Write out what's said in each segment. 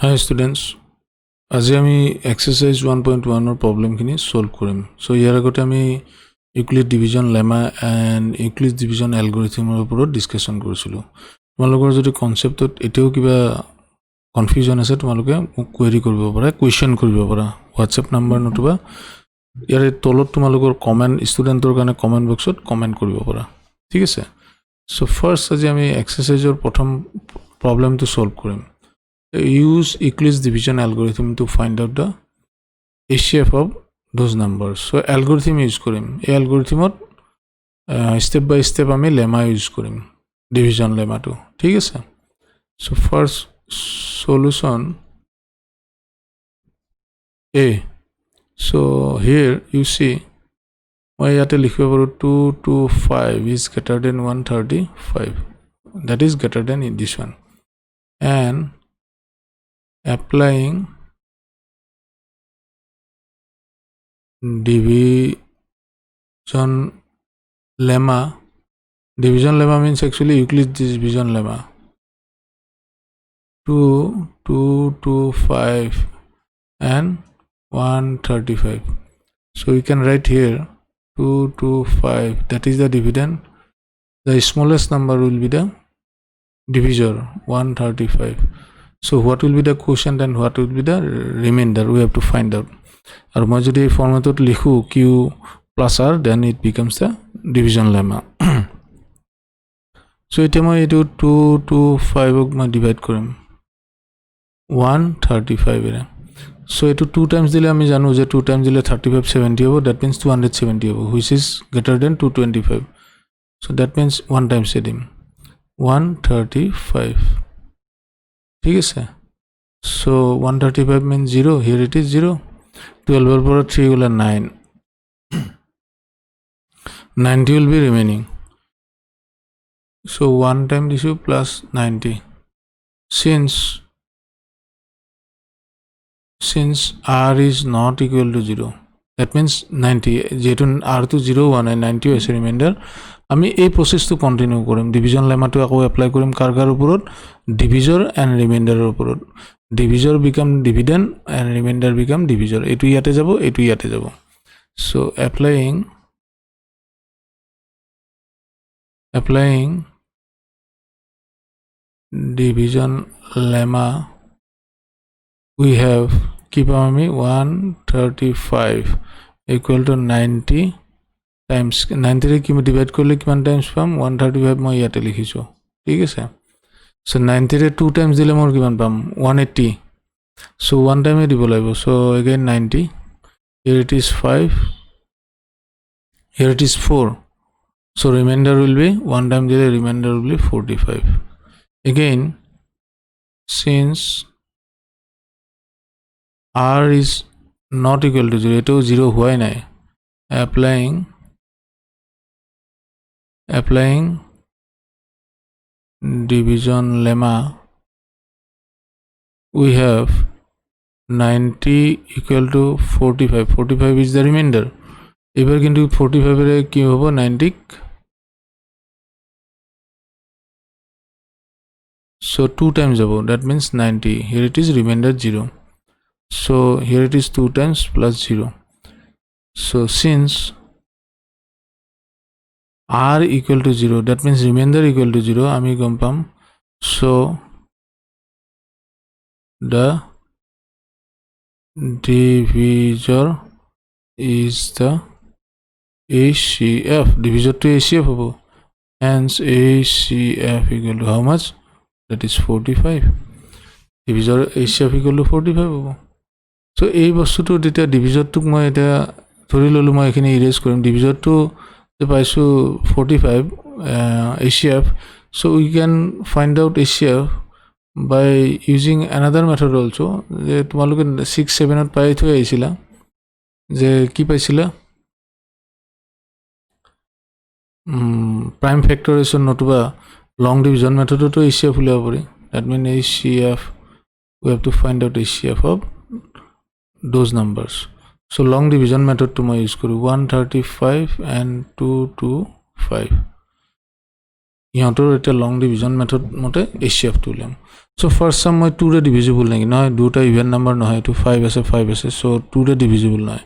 Hi students, আজি আমি exercise 1.1 or problem খিনি solve কৰিম। So ইয়াৰ আগতে আমি Euclid division lemma and Euclid division algorithm ওপৰত ডিসকাশন কৰিছিলো। তোমালোকৰ যদি কনসেপ্টত এতিয়াও কিবা কনফিউজন আছে তোমালোকে কোৱেৰি কৰিব পাৰা, কোৱেশ্চন কৰিব পাৰা। WhatsApp নাম্বাৰ নতুবা ইয়াৰ তলত তোমালোকৰ কমেন্ট ষ্টুডেন্টৰ কাৰণে কমেন্ট বক্সত কমেন্ট কৰিব পাৰা। ঠিক আছে? So first আজি আমি এক্সাৰসাইজৰ প্ৰথম প্ৰবলেমটো সলভ কৰিম। Use Euclid's division algorithm to find out the HCF of those numbers. So algorithm use korim. A algorithm step by step ami lemma use korim. Division lemma to. ठीक है sir. So first solution A. So here you see my yate likhibo paru 2 to 5 is greater than 135. That is greater than in this one. And applying division lemma means actually Euclid's division lemma 2 to 5 and 135. So we can write here 2 to 5, that is the dividend. The smallest number will be the divisor 135. So what will be the quotient and what will be the remainder? We have to find out. और मैं जो format लिखू q plus r, then it becomes the division lemma. So इतना मैं ये 2 to 5 को मैं divide करूँ 135 है। So ये 2 times दिले हमें जानू जे 2 times दिले 35 70 होगा, that means 270 होगा, which is greater than 225. So that means 1 times सेडिम 135. ठीक है sir? So 135 means 0. Here it is 0. 12 over 3 will 9. 90 will be remaining. So 1 time this is plus 90. Since r is not equal to 0, that means 90. যেহেতু r to 0 1 and 90 is remainder. আমি এই প্রসেসটো continue কৰিম। Division লেমাটো আকৌ apply কৰিম কাৰ ওপৰত? ডিভিজৰ and ৰিমাইণ্ডাৰৰ ওপৰত। Divisor become dividend and remainder become divisor. এইটো ইয়াতে যাব, এইটো ইয়াতে যাব। So applying division lemma we have কি পাম আমি 135 equal to 90 times 90 रे কি ডিভাইড করলে কিমান টাইমস পাম 135 মই ইয়াতে লিখিছো। ঠিক আছে? সো 90 रे 2 টাইমস দিলে মোৰ কিমান পাম 180। সো 1 টাইমে দিব লাগিব। So again 90, here it is 5, here it is 4. So remainder will be 1 time dile remainder will be 45. Again, since r is not equal to 0, eto 0 hoy nai, applying division lemma we have 90 equal to 45. 45 is the remainder. এবার কিন্তু 45 এর কি হবে 90, so 2 times above, that means 90. Here it is remainder 0. So here it is 2 times plus 0. So since r equal to 0, that means remainder equal to 0, আমি গম পাম। So the divisor is the HCF. Divisor to HCF hobo. Hence HCF equal to how much? That is 45. Divisor HCF equal to 45 hobo. So এই বস্তুটো যেতিয়া ডিভিজৰটোক মই এটা ধৰি ললো, মই এখানে ইৰেজ কৰিম। ডিভিজৰটো যে পাইছো 45 HCF, so we can find out HCF by using another method also. যে তোমালোকে 6 7 ত পাই থৈ আহিছিলা যে কি পাইছিলা prime factorization নতুবা long division method to HCF উলিয়াব পাৰি। that means HCF, we have to find out HCF of those numbers. So long division method to মই use করি 135 and 2 to 5. ইহঁতৰ এটা লং ডিভিজন মেথড মতে HCF টো উলিয়াম সো ফাৰ্স্ট সাম মই 2 ৰে ডিভিজিবল নেকি নহয় দুটা ইভেন নাম্বাৰ নহয় এটো 5 আছে সো 2 ৰে ডিভিজিবল নহয়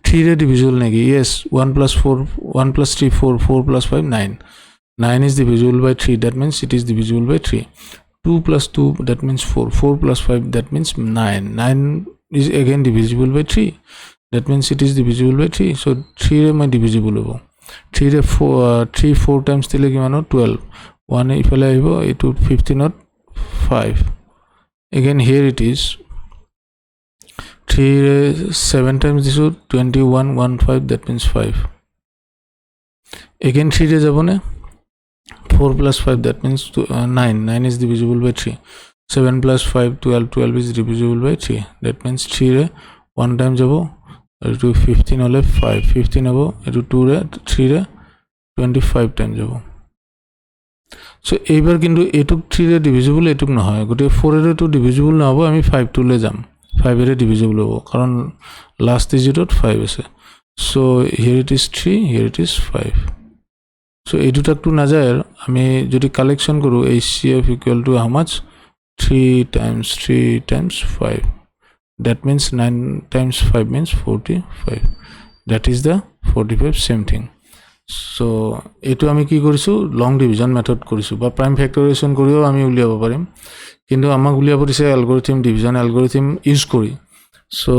3 ৰে ডিভিজিবল নেকি yes 1 + 4 1 + 3 4 4 + 5 9 9 is divisible by 3 that means it is divisible by 3 2 + 2 that means 4 4 + 5 that means 9 9 is again divisible by 3 that means it is divisible by 3 so 3 रे मैं divisible होबो 3 रे 3 4 times দিলে কিমান 12 1 ইফালে আহিব এটো 15 ত 5 again here it is 3 रे 7 times দিছো 21 15 that means 5 again 3 रे যাবনে 4 + 5 that means 9 9 is divisible by 3 7 + 5 12 12 is divisible by 3 that means 3 रे 1 time যাব এটো 15 হলে 5 15 হবো এটো 2 রে 3 রে 25 টাইম যাব সো এইবাৰ কিন্তু এটুক 3 ৰে ডিভিজিবল এটুক নহয় গটে 4 ৰে তো ডিভিজিবল নহব আমি 5 টু লে যাম 5 ৰে ডিভিজিবল হ'ব কাৰণ লাস্ট ডিজিটত 5 আছে so here it is 3 here it is 5 so এই দুটাকটো না যায় আমি যদি কালেকশন কৰো HCF = how much 3 times 5 that means 9 times 5 means 45 that is the 45 same thing so eto ami ki korisu long division method korisu ba prime factorization koriyo ami uliaba parim kintu amak uliaba dice algorithm division algorithm use kori so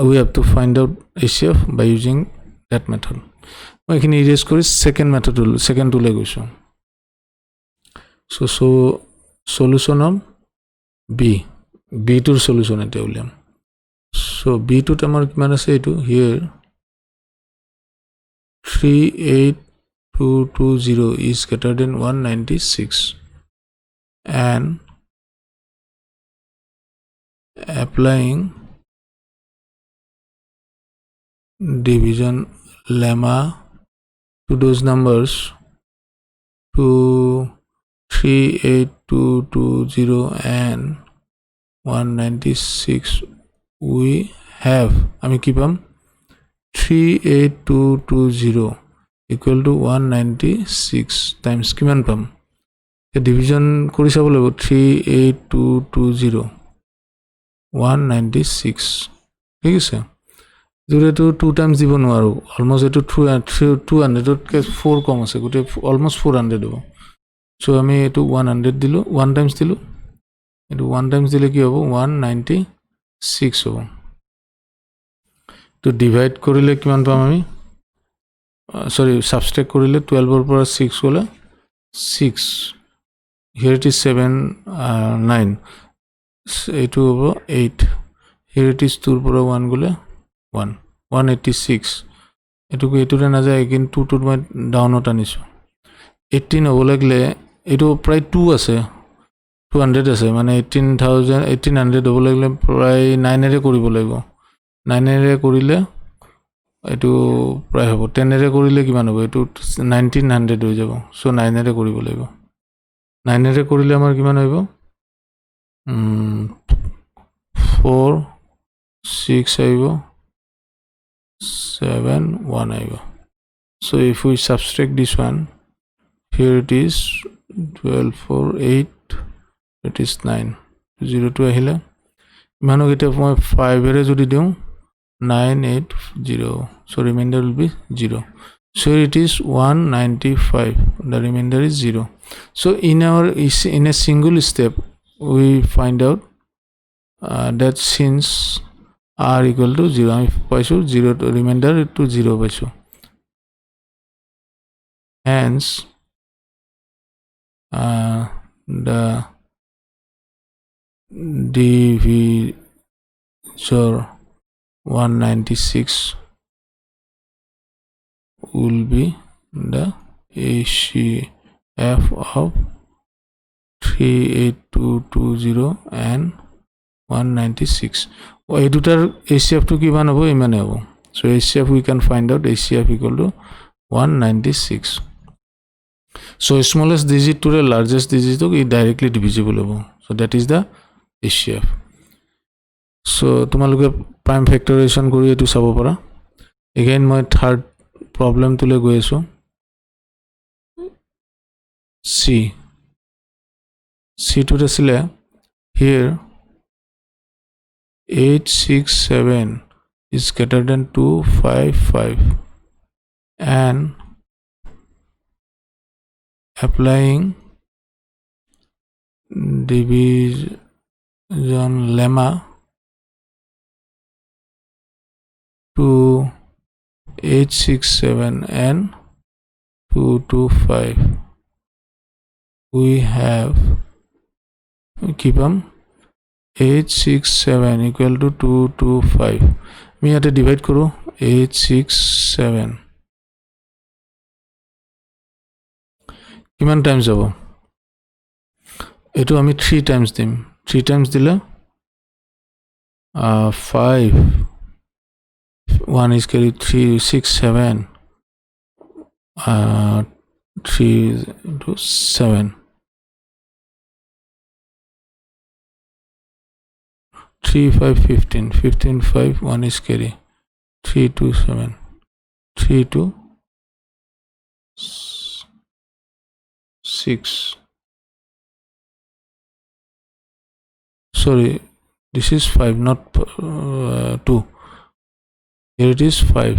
we have to find out HCF by using that method moi ekhini erase kori second tool e goisu so solution of b tour solution eta uliam so b to amar kiman ase etu here 38220 is greater than 196 and applying division lemma to those numbers to 38220 and 196 we have ami ki pam 38220 equal to 196 times kiman pam division kori sabo labo 38220 196 ঠিক আছে যদি তো 2 times দিব নোৱাৰো almost এটো 200 কে 4 কম আছে গটে almost 400 দেব so আমি এটো 100 দিলো 1 times দিলো এটো 1 times দিলে কি হ'ব 196 হ'ব to divide korile kiman pam ami sorry subtract korile 12 or পৰা 6 gole 6 here it is 7 9 etu hobo 8 here it is 2 পৰা 1 gole 1 186 etu re na jay again 2 to মই ডাউনত আনিছো 18 হ'ব লাগলে এটো প্ৰায় 2 আছে 200 আছে মানে 1800 হ'ব লাগলে প্ৰায় 9 ৰে কৰিব লাগিব 9 ৰে কৰিলে এটো প্ৰায় হ'ব 10 ৰে কৰিলে কিমান হ'ব এটো 1900 হৈ যাব সো 9 ৰে কৰিব লাগিব 9 ৰে কৰিলে আমাৰ কিমান হ'ব 4 6 আহিব 7 1 আহিব so if we subtract this one here it is 12 4 8 it is 9 0 to আহিলে মানো এটা মই 5 ৰে যদি দিও 980 so remainder will be 0 so it is 195 the remainder is 0 so in a single step we find out that since r equal to 0 I paishu 0 to remainder to 0 paishu hence the divisor 196 will be the HCF of 38220 and 196 এই দুটাৰ HCF to কিমান হ'ব ইমানে হ'ব so HCF we can find out HCF equal to 196 so smallest digit to the largest digit to directly divisible হ'ব so that is the HCF so তোমালোকে prime factorization কৰি এটো চাব পাৰা again মই third problem তুলে গৈ আছো C2 আছিলে here 867 is greater than 255 and applying division lemma to 867 and 225 we have keep them 867 equal to 225 আমি ইয়াতে ডিভাইড কৰো 867 কিমান টাইমস যাব এটো আমি 3 টাইমস দিম 3 টাইমস দিলে 5 1 is carry 3 6 7 3 to 7 3 5 15 15 5 1 is carry 3 to 7 3 to 6 sorry this is 5 not 2 here it is 5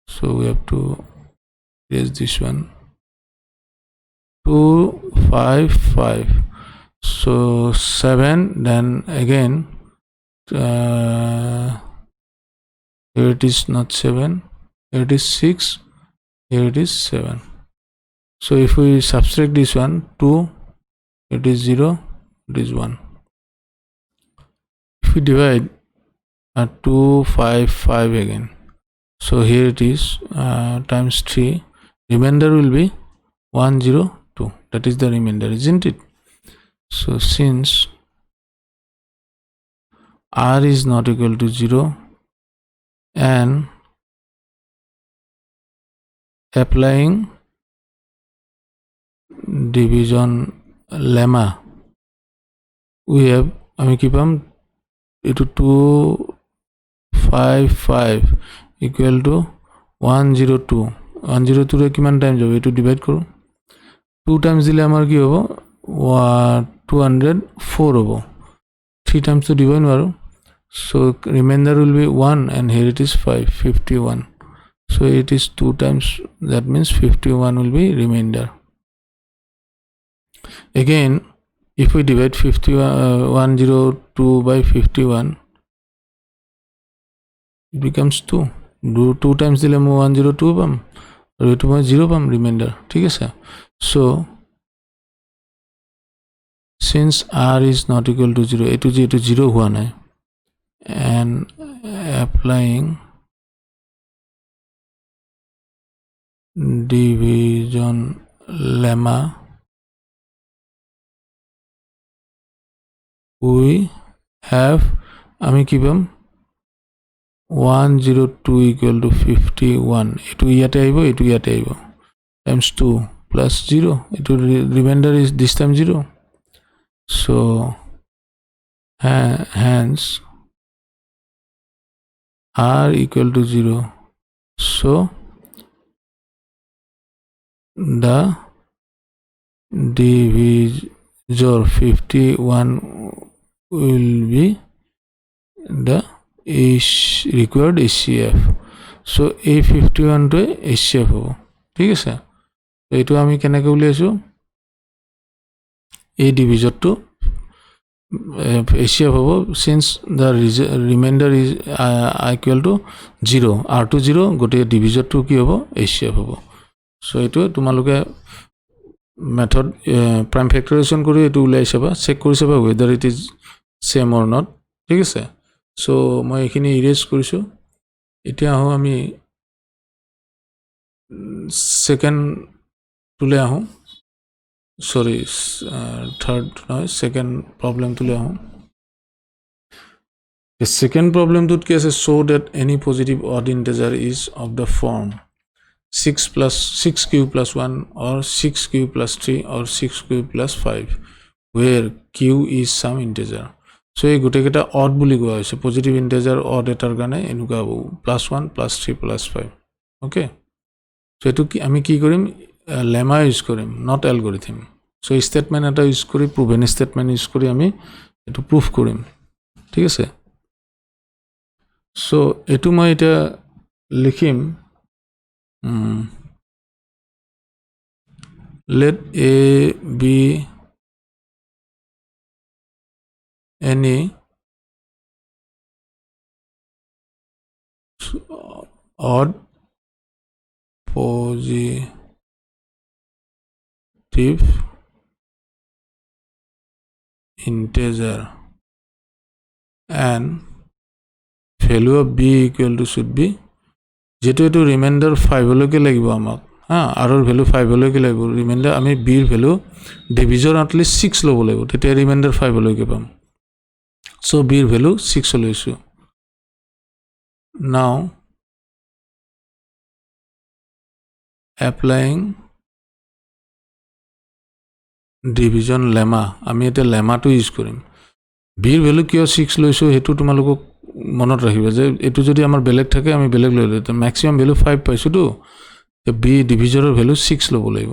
so we have to erase this one 2 5 5 so 7 then again here it is not 7 here it is 6 here it is 7 so if we subtract this one 2 it is 0 it is 1 if we divide 2 5 5 again so here it is times 3 remainder will be 102 that is the remainder isn't it so since r is not equal to 0 and applying division lemma we have আমি কি পাম এটো 255 equal to 102 102 রে কিমান time যাব এটো divide করো 2 Times দিলে আমার কি হবে 204 হবে 3 টাইমস তো ডিভাইড মারো so remainder will be 1 and here it is 5 51 so it is 2 times that means 51 will be remainder again if we divide 102 by 51 it becomes 2 do 2 times dile 102 pam আর এটো মই 0 পাম রিমাইন্ডার ঠিক আছে so since r is not equal to 0 এটো যে এটো 0 হওয়া নাই and applying division lemma we have আমি কি পাম 102 equal to 51 এটো ইয়াতে আইবো এটো ইয়াতে আইবো times 2 plus 0 এটো remainder is this time 0 so hence r equal to 0 so the divisor 51 will be the required HCF so A51 to HCF hobo ঠিক আছে তো এটো আমি কেনেকৈ উলিয়াইছো এই divisor to HCF hobo since the remainder is equal to 0 r to 0 gote divisor to ki hobo HCF hobo so eto তোমালোকে method prime factorization কৰি এটো উলাই চাবা চেক কৰি চাবা whether it is same or not ঠিক আছে so মই এখিনি ইৰেজ কৰিছো এতিয়া আহো আমি সেকেন্ড তুলে আহো sorry third no second problem তুলে আহো the second problem তুত কি আছে show that any positive odd integer is of the form 6 cube plus 1 or 6 cube plus 3 or 6 cube plus 5 where q is some integer so এই গোটেকেটা odd বুলি কোৱা হৈছে positive integer odd এটাৰ কাৰণে এনুকা হ'ব +1 +3 +5 okay so এটো কি আমি কি কৰিম লেমা ইউজ কৰিম নট এলগৰিথম সো ষ্টেটমেন্ট এটা ইউজ কৰি প্ৰুভেন ষ্টেটমেন্ট ইউজ কৰি আমি এটো প্ৰুফ কৰিম ঠিক আছে সো এটো মই এটা লিখিম let a be any odd positive integer and value of b equal to should be যেটো এটো রিমাইন্ডার 5 লকে লাগিব আমাক হ্যাঁ আরর ভ্যালু 5 লকে লাগিব রিমাইন্ডার আমি b এর ভ্যালু ডিভিজন এটলিস্ট 6 লব লাগিব তেতিয়া রিমাইন্ডার 5 লকে পাম সো b এর value 6 লইছো now applying division lemma আমি এটা lemma টো ইউজ কৰিম b এৰ ভ্যালু কিয় 6 লইছো হেতু তোমালোক মনত ৰাখিবা যে এটো যদি আমাৰ বেলেগ থাকে আমি বেলেগ লৈ লওঁ তো ম্যাক্সিমাম ভ্যালু 5 পাইছো তো b ডিভিজনৰ ভ্যালু 6 লব লাগিব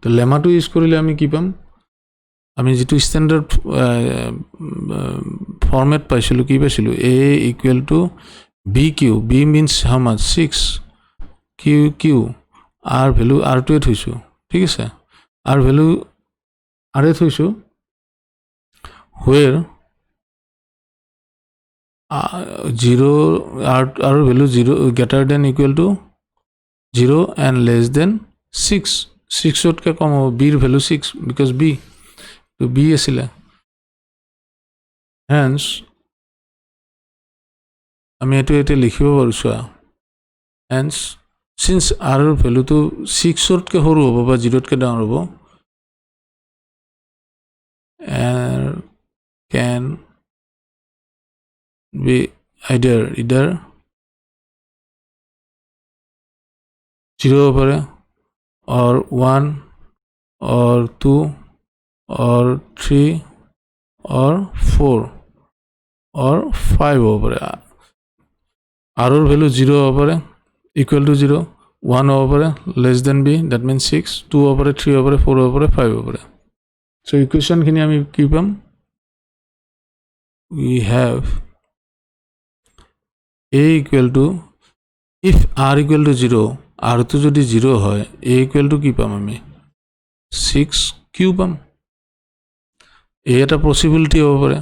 তো লেমা টো ইউজ কৰিলে আমি কি পাম আমি যেটো স্ট্যান্ডার্ড ফরম্যাট পাইছিলো কি পাইছিলো a equal to bq b means how much 6 q r value r to থৈছো ঠিক আছে r value r থৈছো where 0 r value 0 greater than equal to 0 and less than 6 6 ত কে কম হ'ব b এর value 6 because b to b আসলে hence আমি এটো লিখিব পারছো hence since r এর ভ্যালু তো 6 ত কে সৰু হ'ব বা 0 ত কে ডাউন হ'ব and can be either 0 over or 1 or 2 or 3 or 4 or 5 over r value 0 over equal to 0 1 over less than b that means 6 2 over 3 over 4 over 5 over so equation khini ami ki pam we have a equal to if r equal to 0 r to jodi 0 hoy a equal to ki pam ami 6 q pam এটা possibility হ'ব পাৰে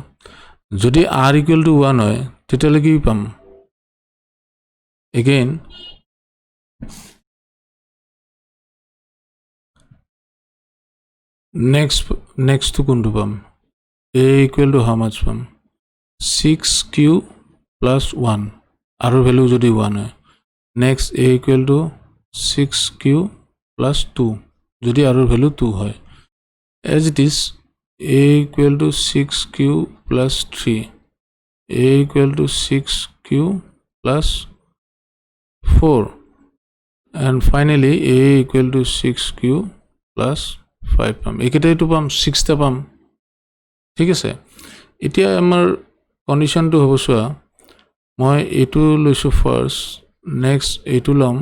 যদি r equal to 1 হয় তেতিয়ালে কি পাম again next to কোনটো পাম a equal to how much পাম 6q plus 1 r value যদি 1 হয় next a equal to 6q plus 2 যদি r value 2 হয় as it is a equal to 6q plus 3 a equal to 6q plus 4 and finally a equal to 6q plus 5 পাম একেটাই তো পাম 6 টা পাম ঠিক আছে এতিয়া আমাৰ কন্ডিশনটো হ'ব সোয়া মই এটো লৈছো ফার্স্ট নেক্সট এটো লম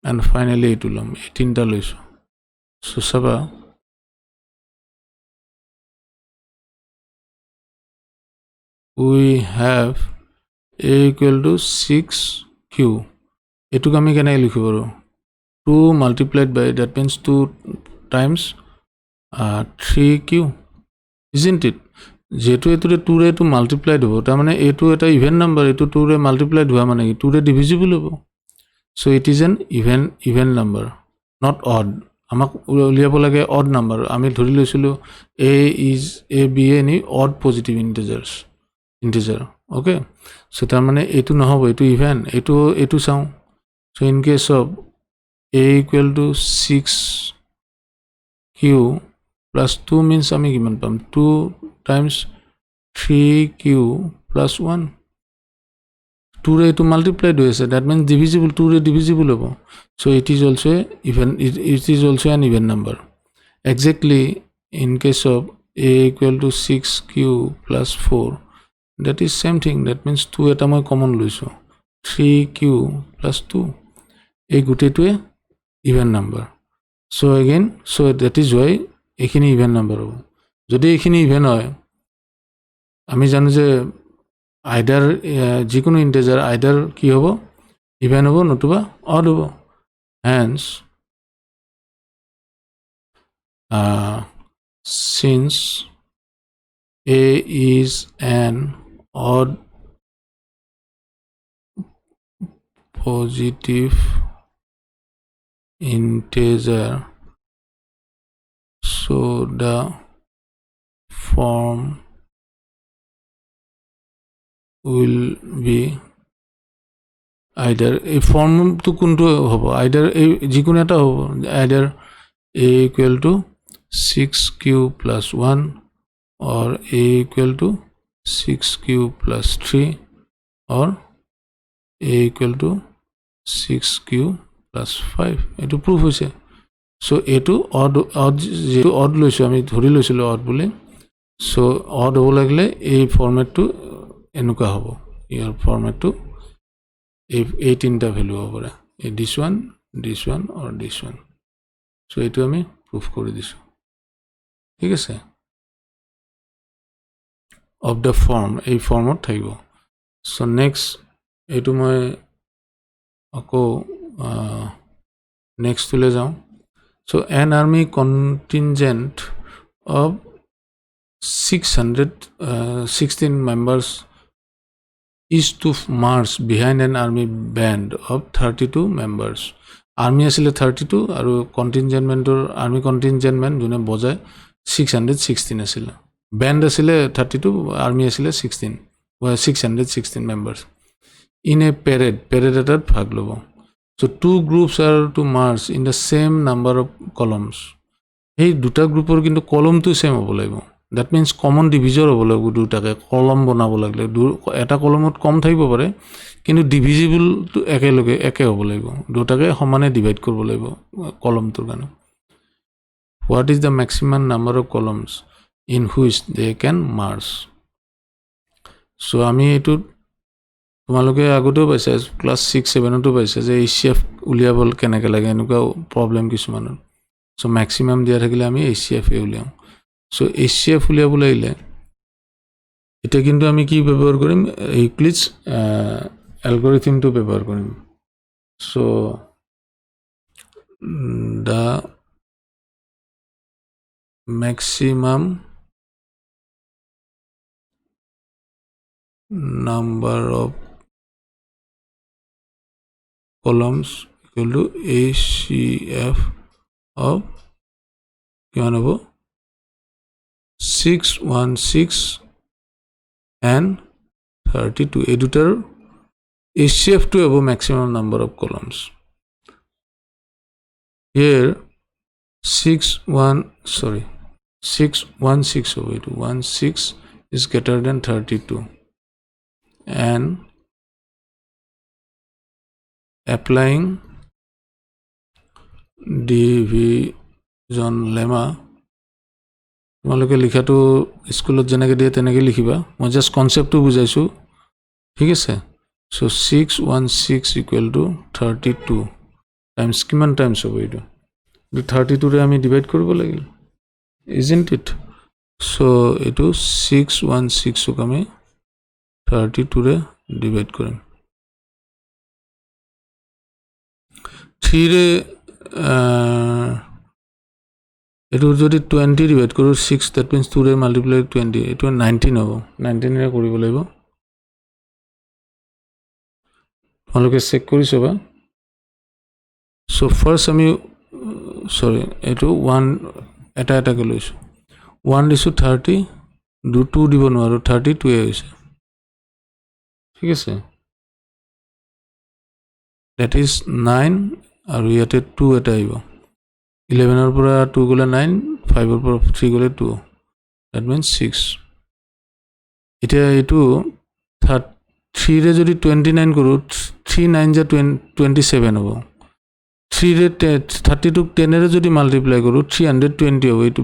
and finally এটো লম এই তিনটা লৈছো সো সবা we have a equal to 6q etuk ami kena likhibo paru 2 multiplied by that means 2 times 3q isn't it যেটো এতুরে 2 রে 2 মাল্টিপ্লাইড হবো তা মানে এটো এটা ইভেন নাম্বার এটো 2 রে মাল্টিপ্লাইড হোৱা মানে 2 রে ডিভিজিবল হবো so it is an even number not odd আমাক উলিয়াব লাগে odd number আমি ধৰি লৈছিলো a b any odd positive integer okay so tar mane etu nahobo etu even etu saw so in case of a equal to 6q plus 2 means ami kiman pam 2 times 3q plus 1 2 re to multiplied hoise that means divisible 2 re divisible hobo so it is also even it is also an even number exactly in case of a equal to 6q plus 4 that is same thing that means 2 eta moi common loiso 3q plus 2 এই গোটেইটোৱে even number so again so that is why এইখিনি even number হ'ব যদি এইখিনি even হয় আমি জানো যে আইডাৰ যিকোনো ইন্টিজাৰ আইডাৰ কি হ'ব ইভেন হ'ব নতুবা অড হ'ব hence since a is an odd positive integer so the form will be either a form to kuntu hobo either a jikun eta hobo either a equal to 6q plus 1 or a equal to 6q plus 3 or a equal to 6q plus 5 etu proof hoise so etu odd jetu odd loisu ami dhori loisilo odd bole so odd hobo lagle ei format to enuka hobo your format to if 18 ta value hobo this one or this one so etu ami proof kori disu ঠিক আছে of the form এই ফর্মত থাকিব so next এটো মই আকৌ next তুলে যাও so an army contingent of 616 members is to march behind an army band of 32 members army asile 32 aru contingent army contingent jone bojay 616 asile band asile 32 army asile 616 members in a parade at bhag lobo so two groups are to march in the same number of columns ei duta groupor kintu column to same hobo laibo that means common divisor hobo laibo dutake column banabo lagle eta column ot kom thaibo pare kintu divisible to ekeloge eke hobo laibo dutake homane divide korbo laibo column tur gano what is the maximum number of columns in which they can march so ami etu তোমালোকে আগতেও পাইছে class 6 7 তো পাইছে যে HCF উলিয়াবল কেনেকে লাগে এনুকা problem কিছুমান so maximum দিয়া থাকিলে আমি HCF উলিয়াম সো HCF উলিয়াবল আইলে এটা কিন্তু আমি কি ব্যবহার করিম ইউক্লিডস অ্যালগরিথম তো ব্যবহার করিম so the maximum number of columns equal to HCF of 616 and 32 editor HCF to have a maximum number of columns here 616 over 16 is greater than 32 and applying division lemma তোমালোকে লিখাটো স্কুলত জেনেকে দিয়ে তেনেকে লিখিবা মই জাস্ট কনসেপ্টটো বুজাইছো ঠিক আছে সো 616 equal to 32 times কিমান টাইমস হ'ব এটো 32 ৰে আমি ডিভাইড কৰিব লাগিল isn't it so এটো 616 ক আমি 32 ৰে ডিভাইড কৰিম 3 ৰে এটো যদি 20 ডিভাইড কৰো 6 that means 2 ৰে মাল্টিপ্লাই 20 এটো 19 হ'ব 19 ৰে কৰিব লাগিব তোমালোকে চেক কৰি চাবা so first আমি sorry এটো 1 এটা কে লৈছো 1 দিছো 30 2 দিব নোৱাৰো 32 এ হৈছে ঠিক আছে that is 9 আৰু ইয়াতে 2 এটা আইব 11 ৰ পৰা 2 গলে 9 5 ৰ পৰা 3 গলে 2 that means 6 এটা এটো 3 ৰে যদি 29 কৰো 3 9 যা 27 হ'ব 3 ৰে 32 10 ৰে যদি মাল্টিপ্লাই কৰো 320 হ'ব এটো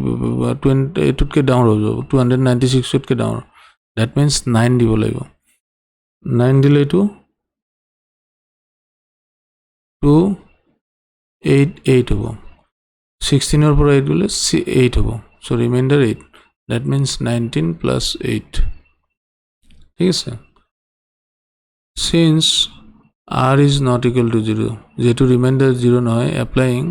20 এটুকে ডাউন হৈ যাব 296 কে ডাউন that means 9 দিব লাগিব 9 দিলে এটো 2 8 হ'ব 16 ৰ পৰা 8 গ'লে 8 হ'ব so remainder 8 that means 19 plus 8 ঠিক আছে since r is not equal to 0 যেটো remainder 0 নহয় applying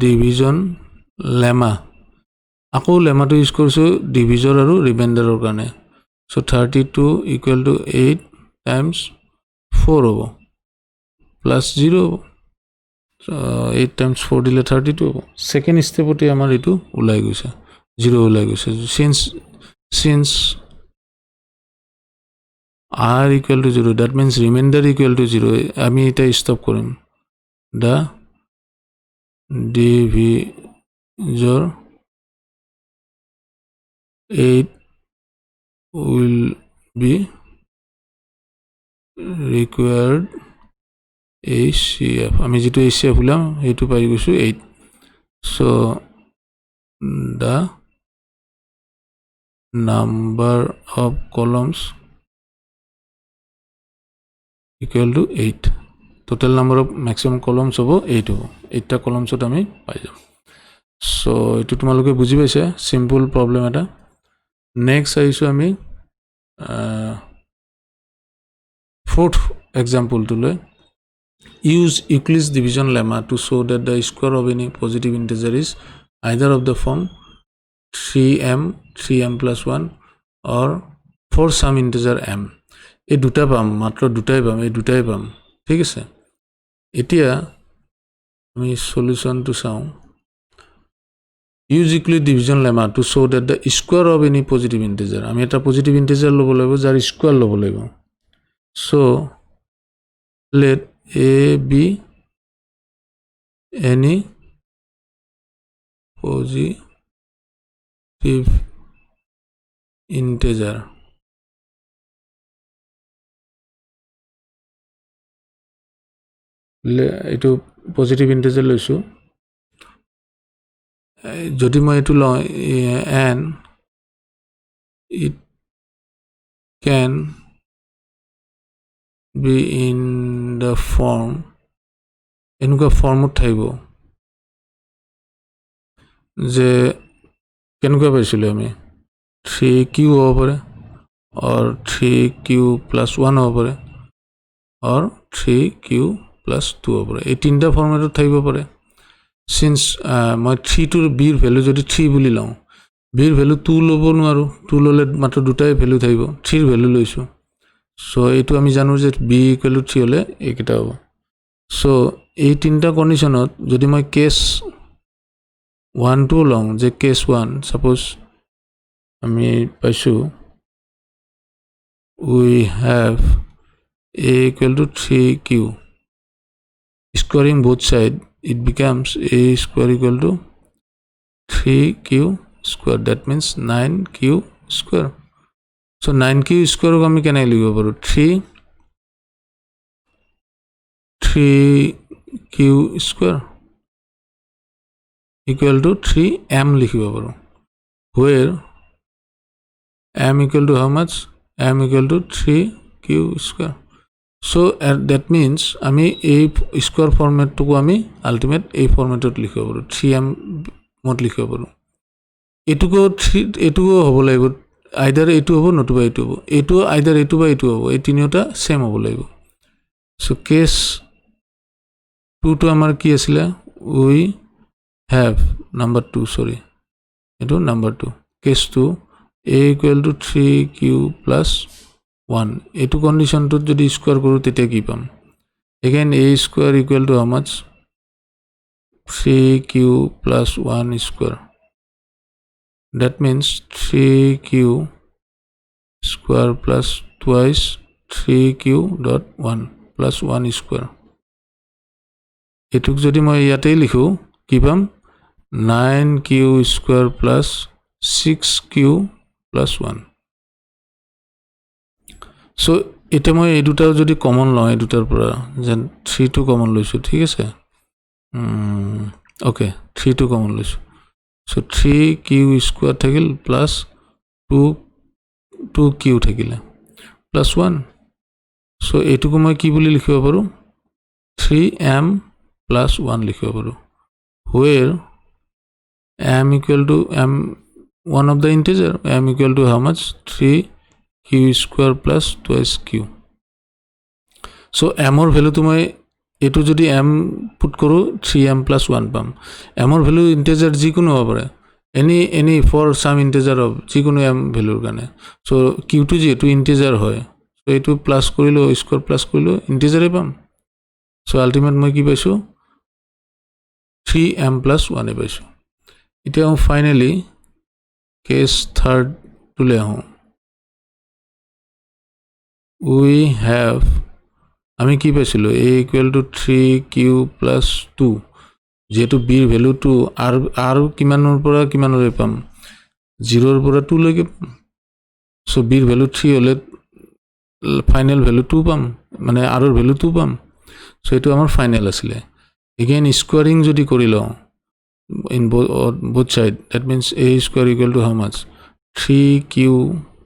division lemma আকৌ লেমাটো ইউজ কৰিছো ডিভিজৰ আৰু ৰিমাইণ্ডাৰৰ কাৰণে so 32 equal to 8 times 4 হ'ব plus 0 হ'ব so 8 times 4 দিলে 32 হ'ব সেকেন্ড স্টেপতে আমাৰ এটো ওলাই গৈছে 0 ওলাই গৈছে since r equal to 0 that means remainder equal to 0 আমি এটা স্টপ কৰিম the divisor 8 will be required HCF আমি যেটো HCF উলাম হেতু পাই গৈছো 8 so the number of columns equal to 8 total number of maximum columns হ'ব 8 হ'ব 8টা columnsত আমি পাই যাম so এটো তোমালোকে বুজি পাইছে simple problem এটা next আইছো আমি fourth example to লৈ use Euclid's division lemma to show that the square of any positive integer is either of the form 3m plus 1 or for some integer m এই দুটা পাম মাত্ৰ দুটাই পাম এই দুটাই পাম ঠিক আছে এতিয়া আমি সলিউশনটো চাও use Euclid division lemma to show that the square of any positive integer আমি এটা positive integer লব লাগিব যাৰ স্কয়ার লব লাগিব so let a be any positive integer এটো positive integer লৈছো যদি মই এটো লওঁ and it can be in the form এনেকুৱা ফৰ্মত থাকিব যে কেনেকুৱা পাইছিল আমি 3q হ'ব পাৰে or 3q plus 1 হ'ব পাৰে or 3q plus 2 হ'ব পাৰে এই তিনটা ফৰ্মেটত থাকিব পাৰে since মই 3 to b ৰ ভ্যালু যদি 3 বুলি লওঁ b ৰ ভ্যালু 2 লব নোৱাৰো 2 ললে মাত্ৰ দুটাই ভ্যালু থাকিব 3 ৰ ভ্যালু লৈছো so এটো আমি জানো যে b equal to 3 হলে এইটা হ'ব so এই তিনটা কন্ডিশনত যদি মই কেস 1 to লওঁ যে কেস 1 suppose আমি পাইছো we have a equal to 3q squaring both side it becomes a square equal to 3q square that means 9q square so 9q square को আমি কেনে লিখিব পাৰো 3q square equal to 3m লিখিব পাৰো where m equal to how much m equal to 3q square so that means আমি এই square format টুকু আমি আলটিমেট এই ফরম্যাটত লিখিব পাৰো 3m মত লিখিব পাৰো এটুকো হ'ব লাগিব আইদার এটু হ'ব নতুবা এটু হ'ব এটু আইদার এটু বা এটু হ'ব এই তিনিটা সেম হ'ব লাগিব so case 2 to আমাৰ কি আছিল we have number 2 sorry এটু number 2 case 2 a equal to 3q plus 1 এটু কন্ডিশন তো যদি স্কয়ার কৰো তেতিয়া কি পাম again a square equal to how much 3q plus 1 square that means 3q square plus twice 3q dot 1 plus 1 square এটুক যদি মই ইয়াতে লিখো কি পাম 9q square plus 6q plus 1 so এটা মই এই দুটা যদি কমন লওঁ এই দুটাৰ পৰা যেন 3 to কমন লৈছো ঠিক আছে ওকে 3 to কমন লৈছো so 3q square থাকিল plus 2q থাকিলে প্লাছ 1 সো এইটোকো মই কি বুলি লিখিব পাৰোঁ 3m plus 1 লিখিব পাৰোঁ where m equal to m one of the integer m equal to how much 3q square plus twice q so m or value to মই এটো যদি m put কৰো 3m plus 1 পাম m or value integer যিকোনো হ'ব পাৰে any for some integer of যিকোনো m value কাৰণে so q2 যেটো integer হয় so এটো প্লাস কৰিলো স্কয়াৰ প্লাস কৰিলো ইন্টিজাৰে পাম so ultimate মই কি পাইছো 3m plus 1 এ পাইছো এতিয়া ফাইনালি কেস থার্ড তুলে আহোঁ we have আমি কি পাইছিলো a equal to 3q plus 2 যেহেতু b এর ভ্যালু 2 আর কিমানৰ পৰা কিমানলৈ পাম 0 ৰ পৰা 2 লৈকে সো b এর ভ্যালু 3 হলে ফাইনাল ভ্যালু 2 পাম মানে r এর ভ্যালু 2 পাম সো এটো আমাৰ ফাইনাল আছিল again squaring যদি কৰি লওঁ in both side that means a square equal to how much 3q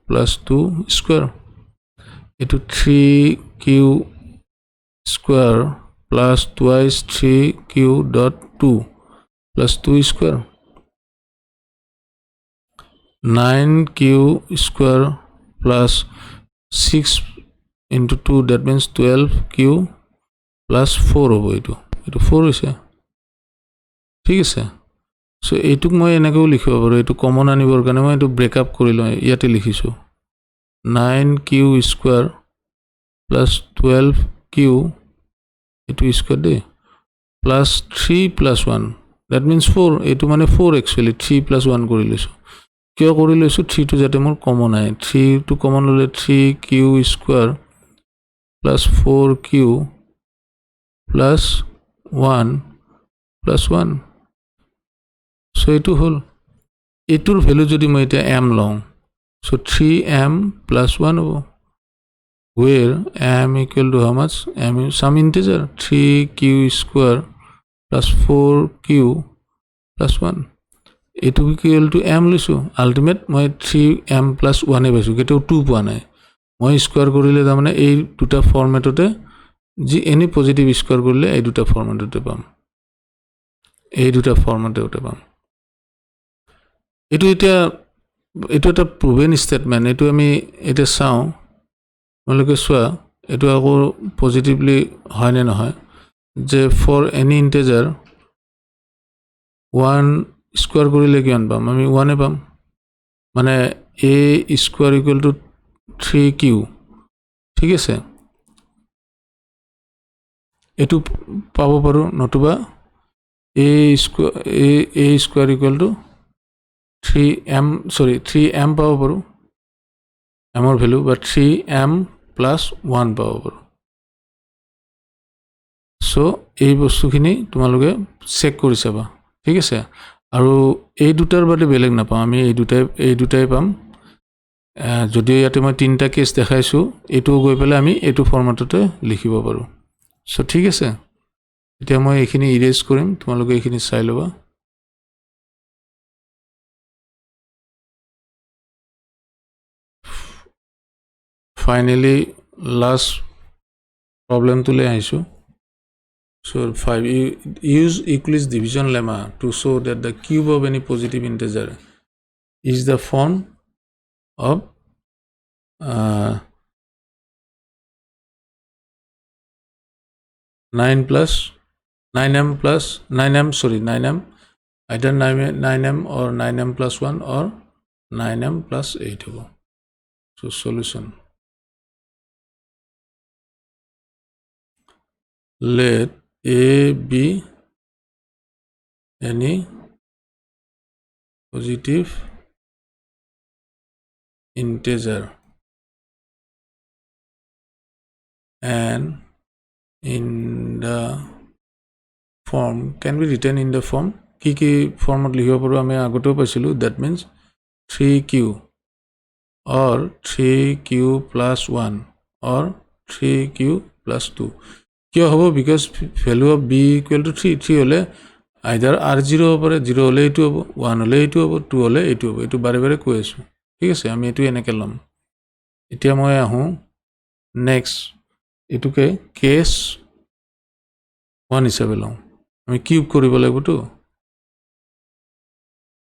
plus 2 square into 3q square plus twice 3q dot 2 plus 2 square 9q square plus 6 into 2 that means 12q plus 4 over it 4 is ঠিক আছে so এইটুক মই এনেকৈ লিখিব পাৰো এটো common আনিবৰ কাৰণে মই এটো ব্ৰেক আপ কৰি লওঁ ইয়াতে লিখিছো 9q square plus 12q এটো square De plus 3 plus 1 that means 4 এটো মানে 4 actually 3 plus 1 কৰি লৈছো কিয় কৰি লৈছো 3 টো যাতে মোৰ কমন আহে 3 টো কমন ললে 3q square plus 4q plus 1 plus 1 so etu hol etur value jodi moi eta m long so 3m plus 1 hobo where m equal to how much m is some integer 3q square plus 4q plus 1 etu equal to m lisu ultimate moi 3m plus 1 e paisu keto 2 পোৱা নাই মই square কৰিলে তাৰ মানে এই দুটা ফৰম্যাটতে যি any positive square কৰিলে এই দুটা ফরম্যাটতে পাম এই দুটা ফরম্যাটতে পাম এটো এটা প্রুভেন স্টেটমেন্ট এটো আমি এটা চাও মলকে সোয়া এটো আকৌ পজিটিভলি হয় না নহয় যে ফর এনি ইন্টিজার 1 স্কয়ার কৰিলে কিমান পাম আমি 1 এ পাম মানে a square equal to 3q ঠিক আছে এটো পাব পাৰো নতুবা a square equal to 3m পাব পাৰো m or value but 3m plus 1 পাব পাৰো so এই বস্তুখিনি তোমালোকে চেক কৰি চাবা ঠিক আছে আৰু এই দুটাৰ বাদে বেলেগ না পাম আমি এই দুটাই পাম যদিও ইয়াতে মই তিনটা কেস দেখাইছো এটো গৈ পেলে আমি এটো ফরম্যাটতে লিখিব পাৰো so ঠিক আছে এতিয়া মই এইখিনি ইৰেজ কৰিম তোমালোকে এইখিনি চাই লবা finally last problem tule aisu so 5 use Euclid's division lemma to show that the cube of any positive integer is the form of 9m either 9m or 9m plus 1 or 9m plus 8 hobo so solution let a be any positive integer and in the form can be written in the form ki format likhibo paru ame agoto paisilu that means 3q or 3q plus 1 or 3q plus 2 কিয় হ'ব because value of b equal to 3 হলে either r0 হবৰে 0 হলে এটো হ'ব 1 হলে এটো হ'ব 2 হলে এটো হ'ব এটো বাৰে বাৰে কৈ আছো ঠিক আছে আমি এটো এনেকে লম এতিয়া মই আহো নেক্সট এটুকে কেস 1 হিচাপে লওঁ আমি কিউব কৰিব লাগিবতো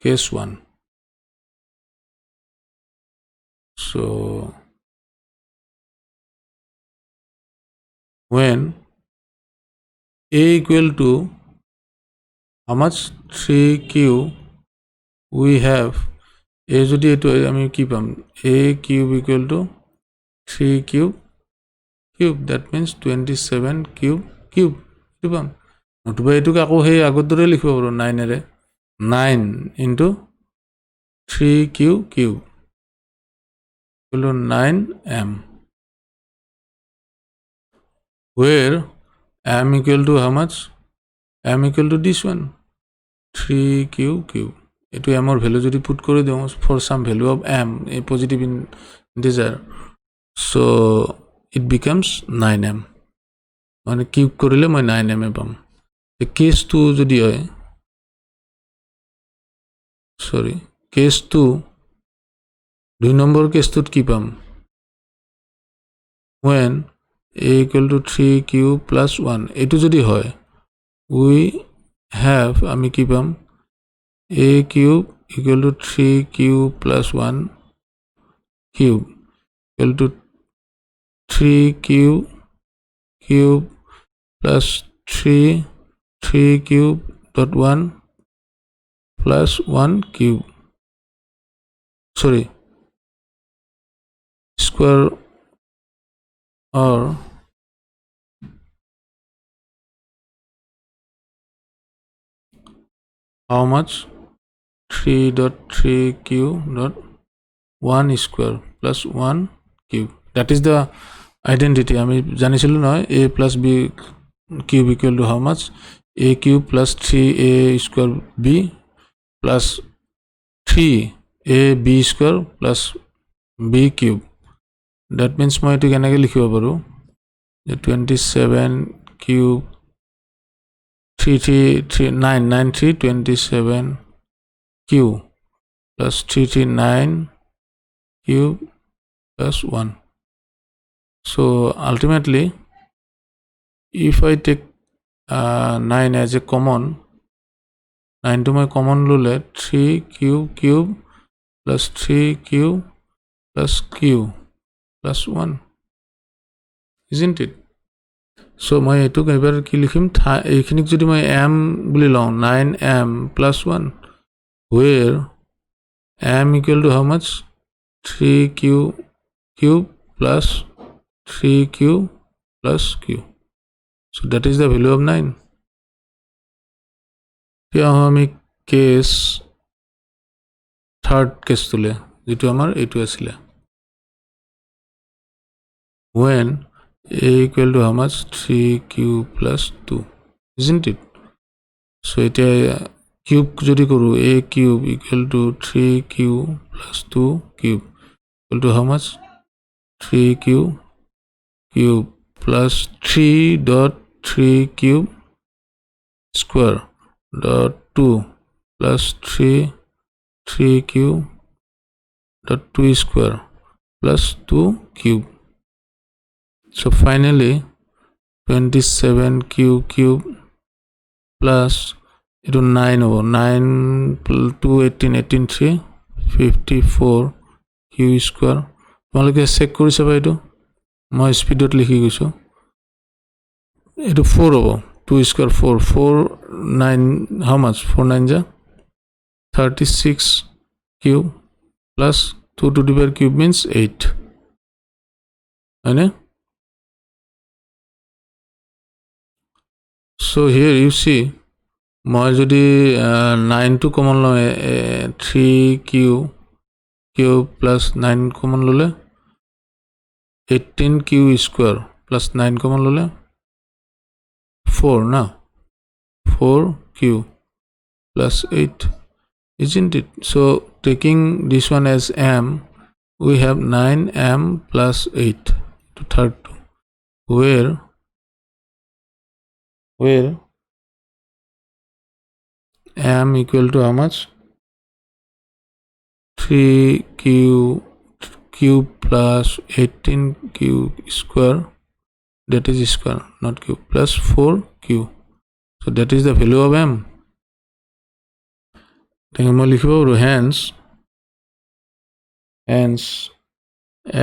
case 1 so when a equal to how much 3q we have a যদি এটো আমি কি পাম a cube equal to 3 cube that means 27 cube এটো পাম নতুবা এটোকে আকৌ সেই আগৰ দৰে লিখিব পাৰো 9 এৰে 9 into 3q cube equal to 9m where m equal to how much m equal to this one 3q cube এটো m or value যদি put করে দিও for some value of m a positive integer so it becomes 9m মানে cube কৰিলে মই 9m এ পাম case 2 যদি হয় সৰি কেস 2 দুই নম্বৰ কেসটোত কি পাম when a equal to 3q plus 1 এটো যদি হয় we have আমি কি পাম a cube equal to 3q plus 1 cube equal to 3q cube plus 3 cube dot 1 plus 1 cube sorry square or how much 3.3 cube dot 1 square plus 1 cube that is the identity আমি জানিছিলো নহয় a plus b cube equal to how much a cube plus 3a square b plus 3ab square plus b cube that means মই এটো কেনেকৈ লিখিব পাৰো যে 27 cube 99327 cube plus 339 cube plus 1 so ultimately if I take 9 as a common 9 to my common lule 3 cube plus 3 cube plus cube plus 1 isn't it so মই এটো এবাৰ কি লিখিম এইখিনিক যদি মই m বুলি লওঁ 9m plus 1 where m equal to how much 3q cube plus 3q plus q so that is the value of 9 here আমি case third case তুলে যেটো আমাৰ এটো আছিল when a equal to how much 3q plus 2 isn't it so এটা cube যদি কৰো a cube equal to 3q plus 2 cube equal to how much 3q cube plus 3 dot 3 cube square dot 2 plus 3 cube dot 2 square plus 2 cube so finally 27 cube plus itu 9 over 9 2 18 18 3 54 q square তোমালোকে check কৰিছা বা এটো মই স্পিডত লিখি গৈছো এটো 4 হ'ব 2 square 4 9 how much 4 9 ja 36 cube plus 2 to the power cube means 8 right so here you see মই যদি 9 to common লওঁ 3 cube plus 9 common ললে 18 q square plus 9 common lole 4 now 4 q plus 8 isn't it so taking this one as m we have 9m plus 8 to third two where m equal to how much 3 q cube plus 18q square, that is square not cube, plus 4q. So that is the value of m. Then I লিখিব আৰু hence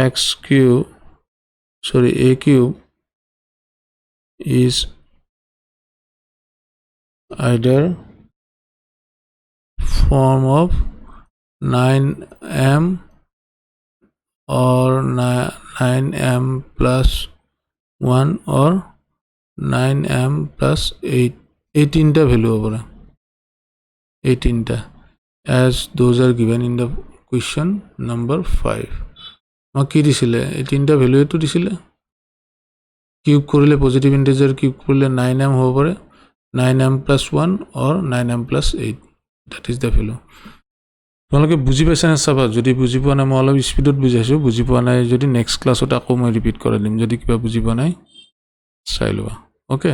a cube is either form of 9m or 9m plus 1 or 9m plus 8. 18 value over 18 as those are given in the question number 5. কি দিছিলে 18টা value এটো দিছিলে cube কৰিলে positive integer cube কৰিলে 9m হ'ব পাৰে 9m plus 1 or 9m plus 8. that is the value. তোমালোকে বুজি পাইছা না চাবা যদি বুজি পোৱা নাই মই অলপ স্পিডত বুজাইছো বুজি পোৱা নাই যদি নেক্সট ক্লাছত আকৌ মই ৰিপিট কৰি দিম যদি কিবা বুজি পোৱা নাই চাই লোৱা ওকে